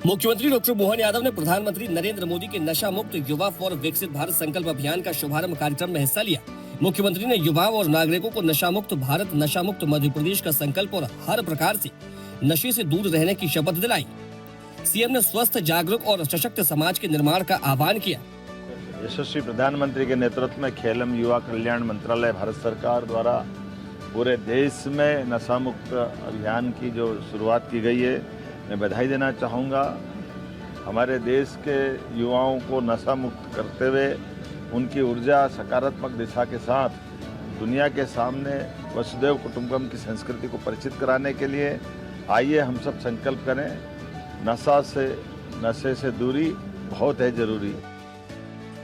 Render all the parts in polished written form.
मुख्यमंत्री डॉक्टर मोहन यादव ने प्रधानमंत्री नरेंद्र मोदी के नशा मुक्त युवा फॉर विकसित भारत संकल्प अभियान का शुभारंभ कार्यक्रम में हिस्सा लिया। मुख्यमंत्री ने युवाओं और नागरिकों को नशा मुक्त भारत, नशा मुक्त मध्य प्रदेश का संकल्प और हर प्रकार से नशे से दूर रहने की शपथ दिलाई। सीएम ने स्वस्थ, जागरूक और सशक्त समाज के निर्माण का आह्वान किया। यशस्वी प्रधानमंत्री के नेतृत्व में खेल एवं युवा कल्याण मंत्रालय भारत सरकार द्वारा पूरे देश में नशा मुक्त अभियान की जो शुरुआत की गई है, मैं बधाई देना चाहूँगा। हमारे देश के युवाओं को नशा मुक्त करते हुए उनकी ऊर्जा सकारात्मक दिशा के साथ दुनिया के सामने वसुधैव कुटुंबकम की संस्कृति को परिचित कराने के लिए आइए हम सब संकल्प करें। नशे से दूरी बहुत है जरूरी।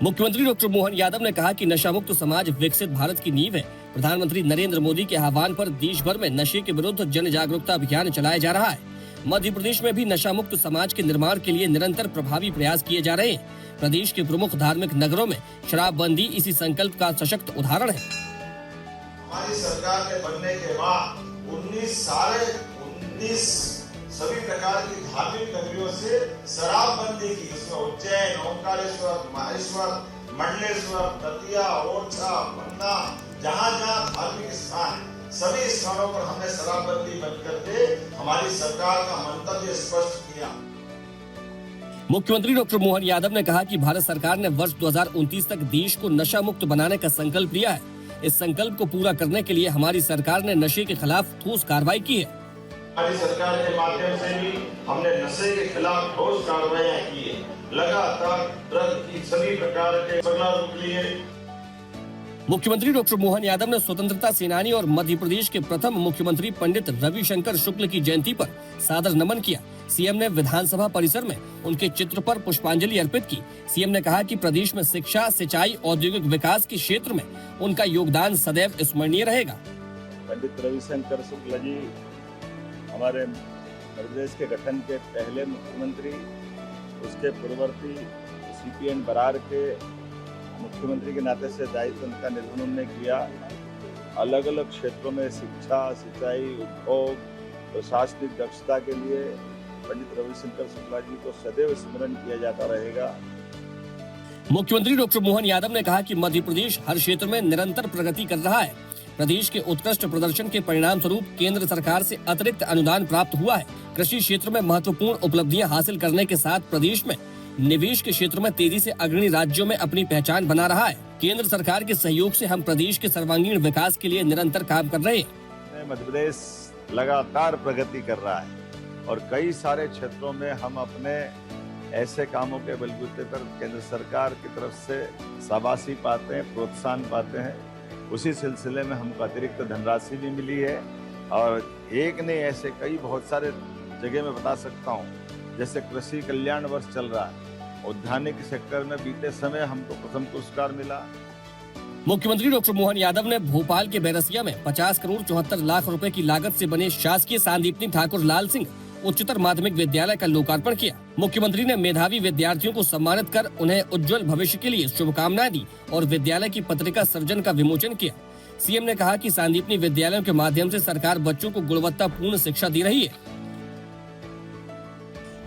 मुख्यमंत्री डॉक्टर मोहन यादव ने कहा कि नशा मुक्त समाज विकसित भारत की नींव है। प्रधानमंत्री नरेंद्र मोदी के आह्वान पर देश भर में नशे के विरुद्ध जन जागरूकता अभियान चलाया जा रहा है। मध्य प्रदेश में भी नशा मुक्त समाज के निर्माण के लिए निरंतर प्रभावी प्रयास किए जा रहे हैं। प्रदेश के प्रमुख धार्मिक नगरों में शराबबंदी इसी संकल्प का सशक्त उदाहरण है। हमारी सरकार के बनने के बाद 19 सभी प्रकार की धार्मिक नगरियों से शराबबंदी की। उसमें उज्जैन, ओंकारेश्वर, माहेश्वर, मंडलेश्वर, दतिया, ओरछा, पन्ना, जहाँ धार्मिक स्थान है, सभी स्थानों पर हमने शराबबंदी बंद करके हमारी सरकार का मंतव्य स्पष्ट किया। मुख्यमंत्री डॉक्टर मोहन यादव ने कहा कि भारत सरकार ने वर्ष 2029 तक देश को नशा मुक्त बनाने का संकल्प लिया है। इस संकल्प को पूरा करने के लिए हमारी सरकार ने नशे के खिलाफ ठोस कार्रवाई की है। हमारी सरकार के माध्यम से भी हमने नशे के खिलाफ ठोस कार्रवाई की है। लगातार ड्रग की सभी प्रकार के रोक लिए। मुख्यमंत्री डॉक्टर मोहन यादव ने स्वतंत्रता सेनानी और मध्य प्रदेश के प्रथम मुख्यमंत्री पंडित रविशंकर शुक्ल की जयंती पर सादर नमन किया। सीएम ने विधानसभा परिसर में उनके चित्र पर पुष्पांजलि अर्पित की। सीएम ने कहा कि प्रदेश में शिक्षा, सिंचाई, औद्योगिक विकास के क्षेत्र में उनका योगदान सदैव स्मरणीय रहेगा। पंडित रविशंकर शुक्ल जी हमारे प्रदेश के गठन के पहले मुख्यमंत्री, उसके पूर्ववर्ती CPN बरार के मुख्यमंत्री के नाते से दायित्व उनका निर्वहन उन्होंने किया। अलग अलग क्षेत्रों में शिक्षा, सिंचाई, उद्योग, प्रशासनिक दक्षता के लिए पंडित रविशंकर शुक्ला जी को सदैव स्मरण किया जाता रहेगा। मुख्यमंत्री डॉक्टर मोहन यादव ने कहा कि मध्य प्रदेश हर क्षेत्र में निरंतर प्रगति कर रहा है। प्रदेश के उत्कृष्ट प्रदर्शन के परिणाम स्वरूप केंद्र सरकार से अतिरिक्त अनुदान प्राप्त हुआ है। कृषि क्षेत्र में महत्वपूर्ण उपलब्धियां हासिल करने के साथ प्रदेश में निवेश के क्षेत्र में तेजी से अग्रणी राज्यों में अपनी पहचान बना रहा है। केंद्र सरकार के सहयोग से हम प्रदेश के सर्वांगीण विकास के लिए निरंतर काम कर रहे हैं। मध्य प्रदेश लगातार प्रगति कर रहा है और कई सारे क्षेत्रों में हम अपने ऐसे कामों के बलबूते पर केंद्र सरकार की तरफ से शाबाशी पाते हैं, प्रोत्साहन पाते हैं। उसी सिलसिले में हमको अतिरिक्त धनराशि भी मिली है और एक नहीं ऐसे कई बहुत सारे जगह में बता सकता हूँ। जैसे कृषि कल्याण वर्ष चल रहा है, उद्यानिक सेक्टर में बीते समय हमको प्रथम पुरस्कार मिला। मुख्यमंत्री डॉक्टर मोहन यादव ने भोपाल के बैरसिया में 50 करोड़ 74 लाख रुपए की लागत से बने शासकीय सांदीपनी ठाकुर लाल सिंह उच्चतर माध्यमिक विद्यालय का लोकार्पण किया। मुख्यमंत्री ने मेधावी विद्यार्थियों को सम्मानित कर उन्हें उज्जवल भविष्य के लिए शुभकामनाएं दी और विद्यालय की पत्रिका सर्जन का विमोचन किया। सीएम ने कहा कि सांदीपनी विद्यालयों के माध्यम से सरकार बच्चों को गुणवत्तापूर्ण शिक्षा दे रही है।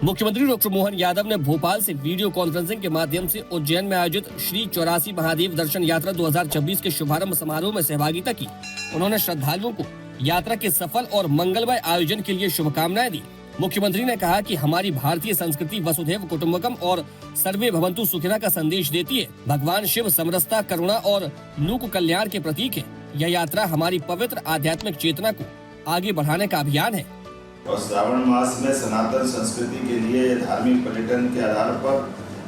मुख्यमंत्री डॉक्टर मोहन यादव ने भोपाल से वीडियो कॉन्फ्रेंसिंग के माध्यम से उज्जैन में आयोजित श्री 84 महादेव दर्शन यात्रा 2026 के शुभारंभ समारोह में सहभागिता की। उन्होंने श्रद्धालुओं को यात्रा के सफल और मंगलमय आयोजन के लिए शुभकामनाएं दी। मुख्यमंत्री ने कहा कि हमारी भारतीय संस्कृति वसुधैव कुटुंबकम और सर्वे भवन्तु सुखिनः का संदेश देती है। भगवान शिव समरसता, करुणा और लोक कल्याण के प्रतीक है। यह यात्रा हमारी पवित्र आध्यात्मिक चेतना को आगे बढ़ाने का अभियान है। और श्रावण मास में सनातन संस्कृति के लिए धार्मिक पर्यटन के आधार पर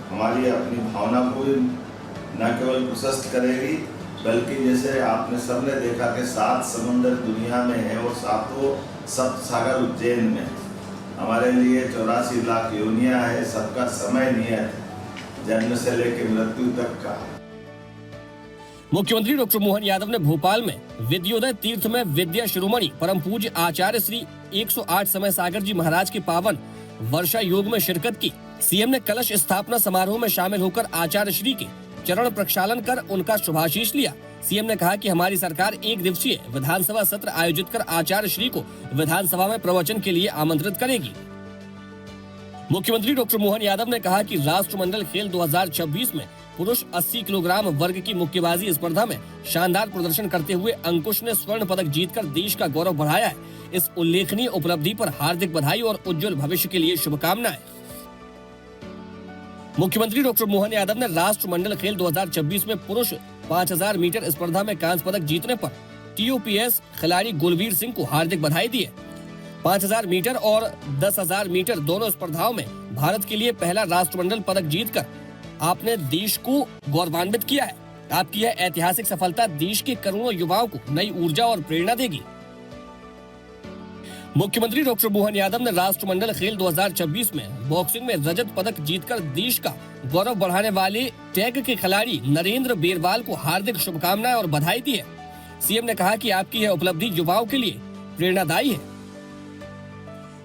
हमारी अपनी भावना को न केवल प्रशस्त करेगी, बल्कि जैसे आपने सबने देखा कि 7 समुद्र दुनिया में है और 7 सप्त सागर उज्जैन में। हमारे लिए 84 लाख योनियां है, सबका समय नियत है, जन्म से लेकर मृत्यु तक का। मुख्यमंत्री डॉक्टर मोहन यादव ने भोपाल में विद्योदय तीर्थ में विद्या शिरोमणि परम पूज्य आचार्य श्री 108 समय सागर जी महाराज के पावन वर्षा योग में शिरकत की। सीएम ने कलश स्थापना समारोह में शामिल होकर आचार्य श्री के चरण प्रक्षालन कर उनका शुभाशीष लिया। सीएम ने कहा कि हमारी सरकार 1 दिवसीय विधानसभा सत्र आयोजित कर आचार्य श्री को विधानसभा में प्रवचन के लिए आमंत्रित करेगी। मुख्यमंत्री डॉक्टर मोहन यादव ने कहा कि राष्ट्रमंडल खेल 2026 में पुरुष 80 किलोग्राम वर्ग की मुक्केबाजी स्पर्धा में शानदार प्रदर्शन करते हुए अंकुश ने स्वर्ण पदक जीतकर देश का गौरव बढ़ाया है। इस उल्लेखनीय उपलब्धि पर हार्दिक बधाई और उज्जवल भविष्य के लिए शुभकामनाएं। मुख्यमंत्री डॉक्टर मोहन यादव ने राष्ट्रमंडल खेल 2026 में पुरुष 5000 मीटर स्पर्धा में कांस्य पदक जीतने पर TOPS खिलाड़ी गुलवीर सिंह को हार्दिक बधाई दी है। 5000 मीटर और 10,000 मीटर दोनों स्पर्धाओं में भारत के लिए पहला राष्ट्रमंडल पदक जीतकर आपने देश को गौरवान्वित किया है। आपकी यह ऐतिहासिक सफलता देश के करोड़ों युवाओं को नई ऊर्जा और प्रेरणा देगी। मुख्यमंत्री डॉक्टर मोहन यादव ने राष्ट्रमंडल खेल 2026 में बॉक्सिंग में रजत पदक जीतकर देश का गौरव बढ़ाने वाले टैग के खिलाड़ी नरेंद्र बेरवाल को हार्दिक शुभकामनाएं और बधाई दी है। सीएम ने कहा कि आपकी यह उपलब्धि युवाओं के लिए प्रेरणादायी है।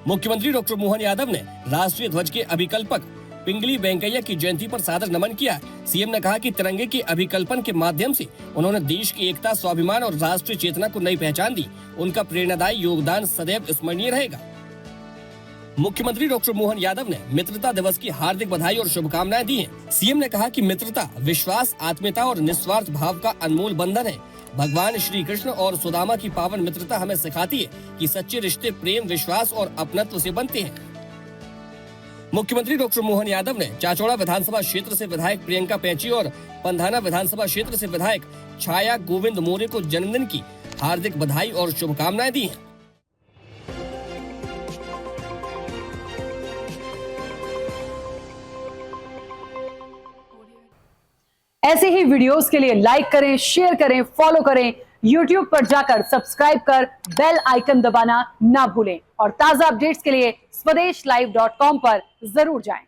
मुख्यमंत्री डॉक्टर मोहन यादव ने राष्ट्रीय ध्वज के अभिकल्पक पिंगली वेंकैया की जयंती पर सादर नमन किया। सीएम ने कहा कि तिरंगे के अभिकल्पन के माध्यम से उन्होंने देश की एकता, स्वाभिमान और राष्ट्रीय चेतना को नई पहचान दी। उनका प्रेरणादायी योगदान सदैव स्मरणीय रहेगा। मुख्यमंत्री डॉक्टर मोहन यादव ने मित्रता दिवस की हार्दिक बधाई और शुभकामनाएं दी हैं। सीएम ने कहा कि मित्रता, विश्वास, आत्मीयता और निस्वार्थ भाव का अनमोल बंधन है। भगवान श्री कृष्ण और सुदामा की पावन मित्रता हमें सिखाती है कि सच्चे रिश्ते प्रेम, विश्वास और अपनत्व से बनते हैं। मुख्यमंत्री डॉक्टर मोहन यादव ने चाचौड़ा विधानसभा क्षेत्र से विधायक प्रियंका पैंची और पंधाना विधानसभा क्षेत्र से विधायक छाया गोविंद मोरे को जन्मदिन की हार्दिक बधाई और शुभकामनाएं दी हैं। ऐसे ही वीडियोस के लिए लाइक करें, शेयर करें, फॉलो करें। YouTube पर जाकर सब्सक्राइब कर बेल आइकन दबाना ना भूलें और ताजा अपडेट्स के लिए swedeshlive.com पर जरूर जाएं।